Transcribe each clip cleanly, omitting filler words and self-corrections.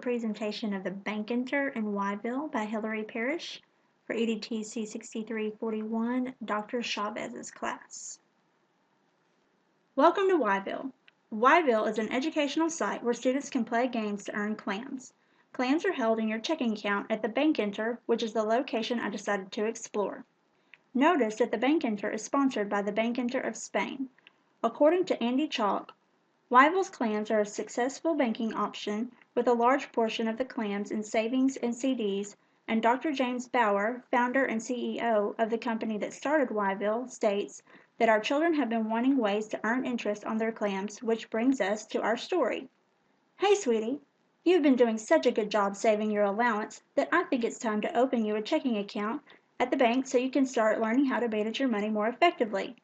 presentation of the Bankinter in Whyville by Hillary Parrish for EDTC 6341, Dr. Chavez's class. Welcome to Whyville. Whyville is an educational site where students can play games to earn clams. Clams are held in your checking account at the Bankinter, which is the location I decided to explore. Notice that the Bankinter is sponsored by the Bankinter of Spain. According to Andy Chalk, Whyville's clams are a successful banking option with a large portion of the clams in savings and CDs, and Dr. James Bauer, founder and CEO of the company that started Whyville, states that our children have been wanting ways to earn interest on their clams, which brings us to our story. Hey, sweetie, you've been doing such a good job saving your allowance that I think it's time to open you a checking account at the bank so you can start learning how to manage your money more effectively.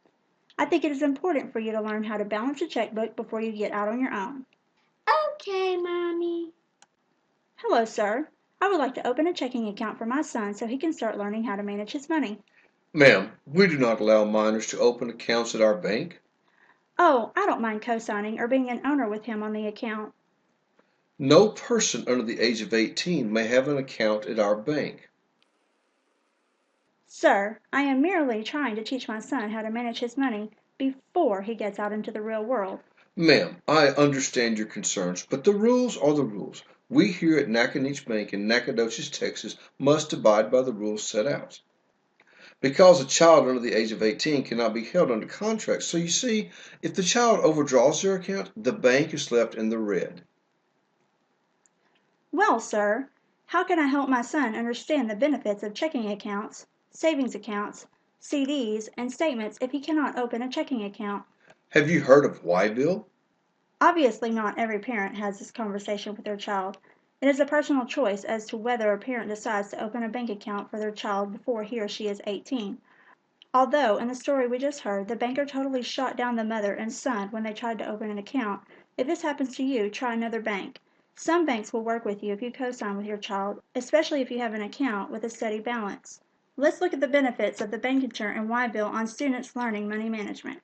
I think it is important for you to learn how to balance a checkbook before you get out on your own. Okay, Mommy. Hello, sir. I would like to open a checking account for my son so he can start learning how to manage his money. Ma'am, we do not allow minors to open accounts at our bank. Oh, I don't mind co-signing or being an owner with him on the account. No person under the age of 18 may have an account at our bank. Sir, I am merely trying to teach my son how to manage his money before he gets out into the real world. Ma'am, I understand your concerns, but the rules are the rules. We here at Nacogdoches Bank in Nacogdoches, Texas, must abide by the rules set out. Because a child under the age of 18 cannot be held under contract. So you see, if the child overdraws their account, the bank is left in the red. Well, sir, how can I help my son understand the benefits of checking accounts, savings accounts, CDs, and statements if he cannot open a checking account? Have you heard of Whyville? Obviously, not every parent has this conversation with their child. It is a personal choice as to whether a parent decides to open a bank account for their child before he or she is 18. Although, in the story we just heard, the banker totally shot down the mother and son when they tried to open an account, if this happens to you, try another bank. Some banks will work with you if you co-sign with your child, especially if you have an account with a steady balance. Let's look at the benefits of the Bankinter and Whyville on students learning money management.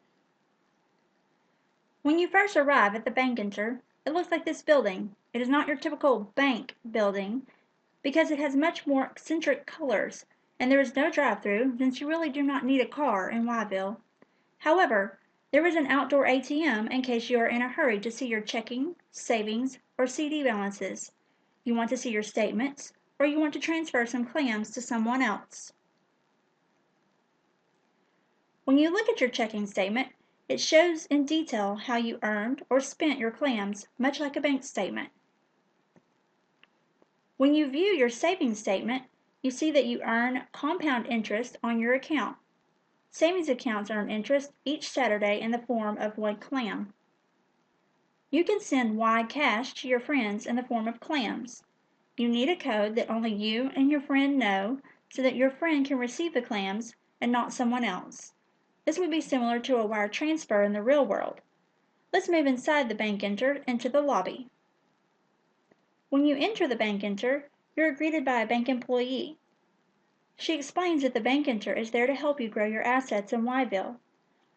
When you first arrive at the Bankinter, it looks like this building. It is not your typical bank building because it has much more eccentric colors, and there is no drive-through since you really do not need a car in Whyville. However, there is an outdoor ATM in case you are in a hurry to see your checking, savings, or CD balances. You want to see your statements, or you want to transfer some clams to someone else. When you look at your checking statement, it shows in detail how you earned or spent your clams, much like a bank statement. When you view your savings statement, you see that you earn compound interest on your account. Savings accounts earn interest each Saturday in the form of 1 clam. You can send Y cash to your friends in the form of clams. You need a code that only you and your friend know so that your friend can receive the clams and not someone else. This would be similar to a wire transfer in the real world. Let's move inside the Bankinter into the lobby. When you enter the Bankinter, you're greeted by a bank employee. She explains that the Bankinter is there to help you grow your assets in Whyville.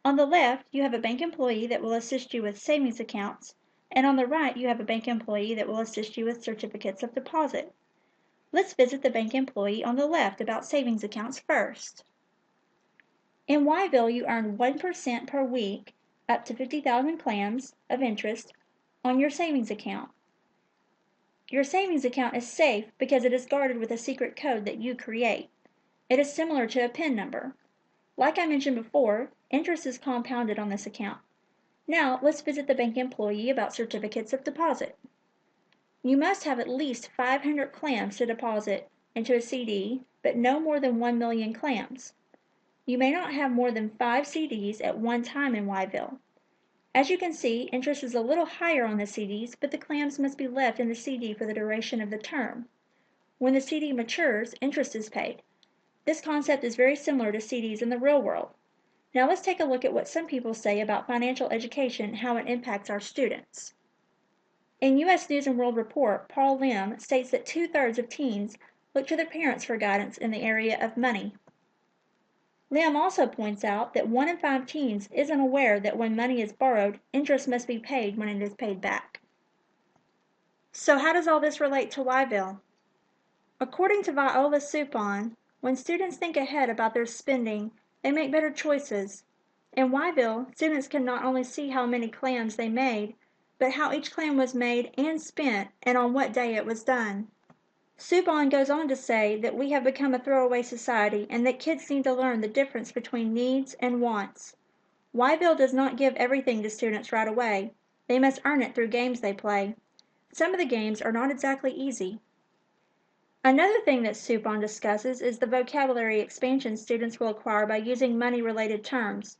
On the left, you have a bank employee that will assist you with savings accounts, and on the right, you have a bank employee that will assist you with certificates of deposit. Let's visit the bank employee on the left about savings accounts first. In Whyville, you earn 1% per week, up to 50,000 clams of interest on your savings account. Your savings account is safe because it is guarded with a secret code that you create. It is similar to a PIN number. Like I mentioned before, interest is compounded on this account. Now, let's visit the bank employee about certificates of deposit. You must have at least 500 clams to deposit into a CD, but no more than 1 million clams. You may not have more than 5 CDs at one time in Whyville. As you can see, interest is a little higher on the CDs, but the clams must be left in the CD for the duration of the term. When the CD matures, interest is paid. This concept is very similar to CDs in the real world. Now let's take a look at what some people say about financial education and how it impacts our students. In U.S. News & World Report, Paul Lim states that 2/3 of teens look to their parents for guidance in the area of money. Lim also points out that 1 in 5 teens isn't aware that when money is borrowed, interest must be paid when it is paid back. So how does all this relate to Whyville? According to Viola Supon, when students think ahead about their spending, they make better choices. In Whyville, students can not only see how many clams they made, but how each clam was made and spent and on what day it was done. Supon goes on to say that we have become a throwaway society and that kids need to learn the difference between needs and wants. Whyville does not give everything to students right away. They must earn it through games they play. Some of the games are not exactly easy. Another thing that Supon discusses is the vocabulary expansion students will acquire by using money-related terms.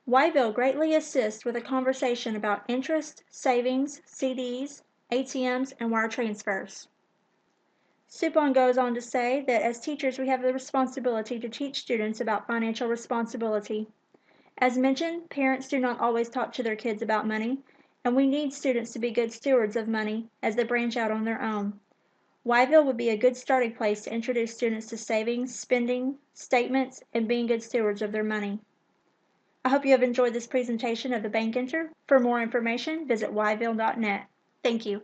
Whyville greatly assists with a conversation about interest, savings, CDs, ATMs, and wire transfers. Supon goes on to say that as teachers we have the responsibility to teach students about financial responsibility. As mentioned, parents do not always talk to their kids about money, and we need students to be good stewards of money as they branch out on their own. Whyville would be a good starting place to introduce students to savings, spending, statements, and being good stewards of their money. I hope you have enjoyed this presentation of the Bankinter. For more information, visit whyville.net. Thank you.